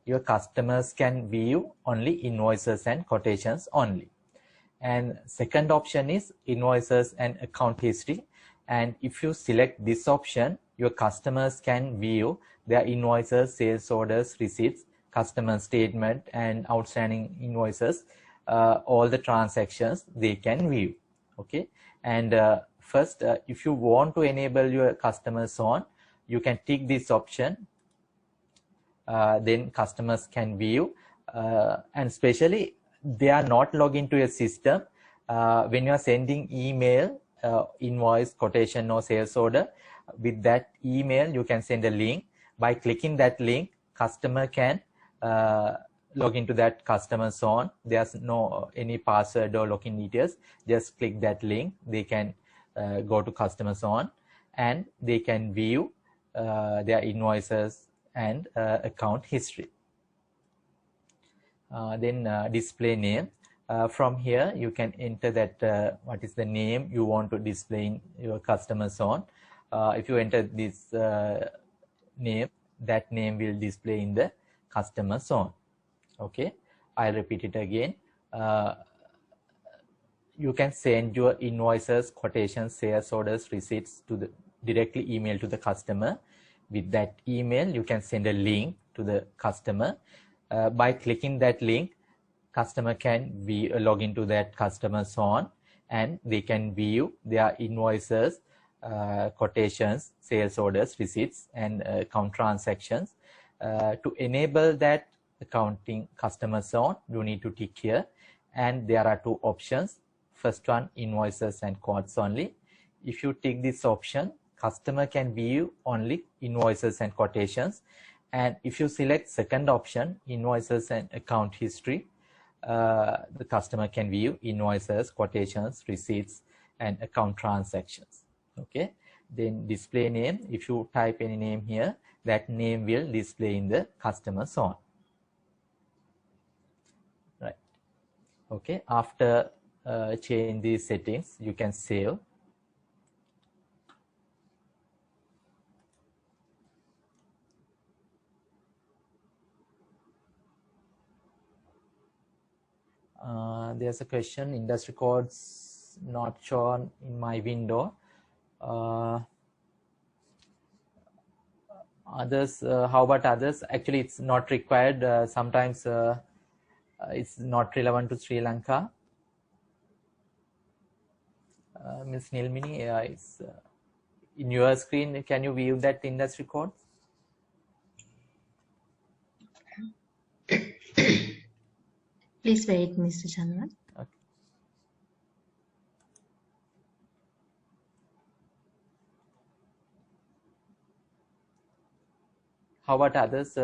your customers can view only invoices and quotations only. And second option is invoices and account history. And if you select this option, your customers can view their invoices, sales orders, receipts, customer statement, and outstanding invoices. All the transactions they can view. Okay. And first, if you want to enable your customers on, you can tick this option. Then customers can view, and especially they are not logged into a system. When you are sending email, invoice, quotation, or sales order, with that email you can send a link. By clicking that link, customer can log into that customer zone. There's no any password or login details. Just click that link. They can go to customer zone and they can view their invoices and account history. Then display name. From here you can enter that what is the name you want to display in your customer zone. If you enter this name, that name will display in the customer zone. Okay, I'll repeat it again. You can send your invoices, quotations, sales orders, receipts to the directly email to the customer. With that email, you can send a link to the customer. By clicking that link, customer can log into that customer zone and they can view their invoices, quotations, sales orders, receipts, and account transactions. To enable that accounting customer zone, you need to tick here, and there are two options. First one, invoices and quotes only. If you tick this option, customer can view only invoices and quotations. And if you select second option, invoices and account history, the customer can view invoices, quotations, receipts, and account transactions. Okay, then display name. If you type any name here, that name will display in the customer zone. Right. Okay, after change these settings, you can save. There's a question, industry codes not shown in my window. Others, how about others? Actually, it's not required. Sometimes it's not relevant to Sri Lanka. Ms. Nilmini, it's in your screen. Can you view that industry code? Please wait, Mr. Chandra. Okay. How about others?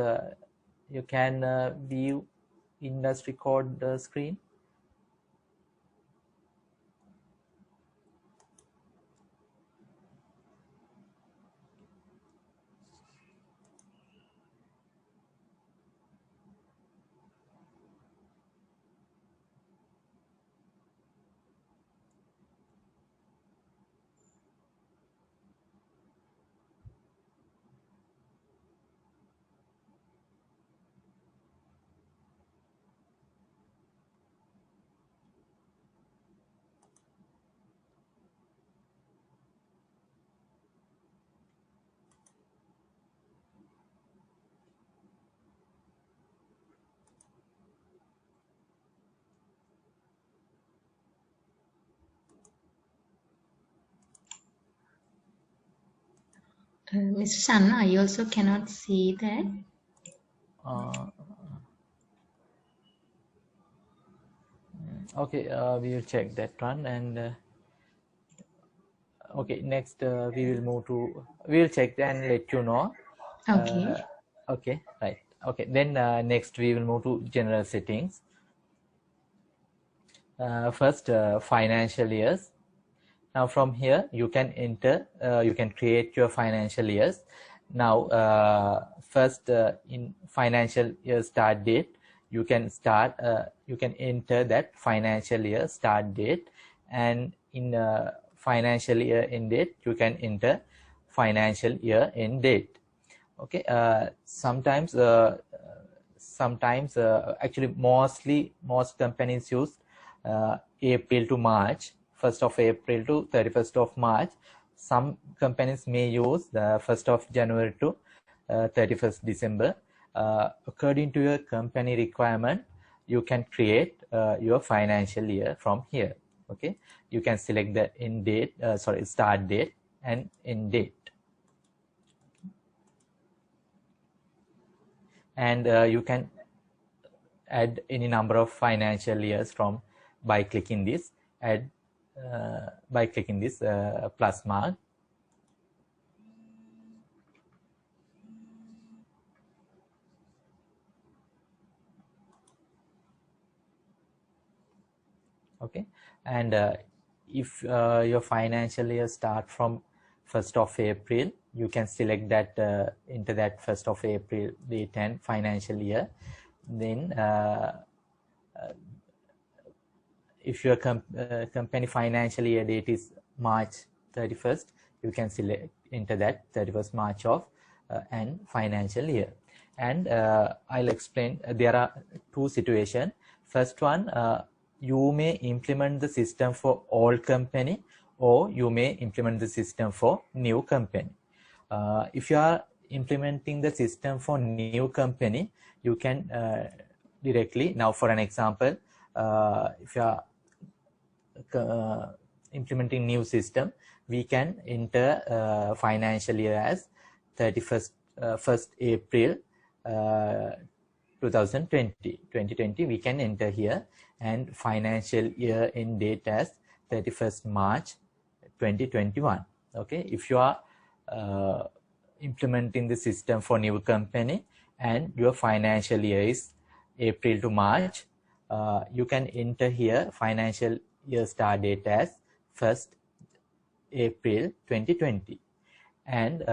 You can view industry code screen. Mr. Chandra, I also cannot see that. Okay, we will check that one. And okay, next we will move to, we will check and let you know. Okay. Okay, right. Okay, then next we will move to general settings. First, financial years. Now from here you can enter, you can create your financial years. Now first in financial year start date, you can start, you can enter that financial year start date, and in financial year end date you can enter financial year end date. Okay, sometimes actually most companies use April to March, 1st of April to 31st of March. Some companies may use the 1st of January to 31st December. According to your company requirement, you can create your financial year from here. Okay, you can select the start date and end date, and you can add any number of financial years from by clicking this plus mark. Okay, and if your financial year start from 1st of April, you can select that into that 1st of April date and financial year. Then if your company financial year date is March 31st, you can select into that 31st March of and financial year. And I'll explain. There are two situations. First one, you may implement the system for old company, or you may implement the system for new company. If you are implementing the system for new company, you can directly, now for an example, if you are implementing new system, we can enter financial year as 1st April 2020 we can enter here, and financial year end date as 31st March 2021. Okay, if you are implementing the system for new company and your financial year is April to March, you can enter here financial year start date as 1st April 2020 and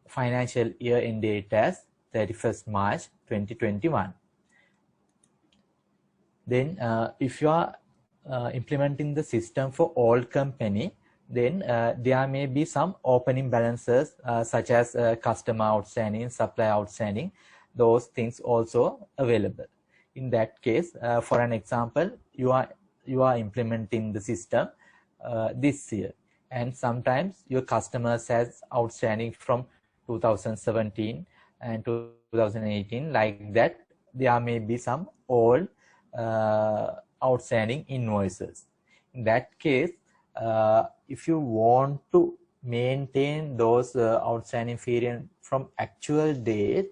financial year end date as 31st March 2021. Then if you are implementing the system for old company, then there may be some opening balances such as customer outstanding, supply outstanding, those things also available. In that case, for an example, you are implementing the system this year, and sometimes your customers has outstanding from 2017 and 2018, like that. There may be some old outstanding invoices. In that case, if you want to maintain those outstanding period from actual date,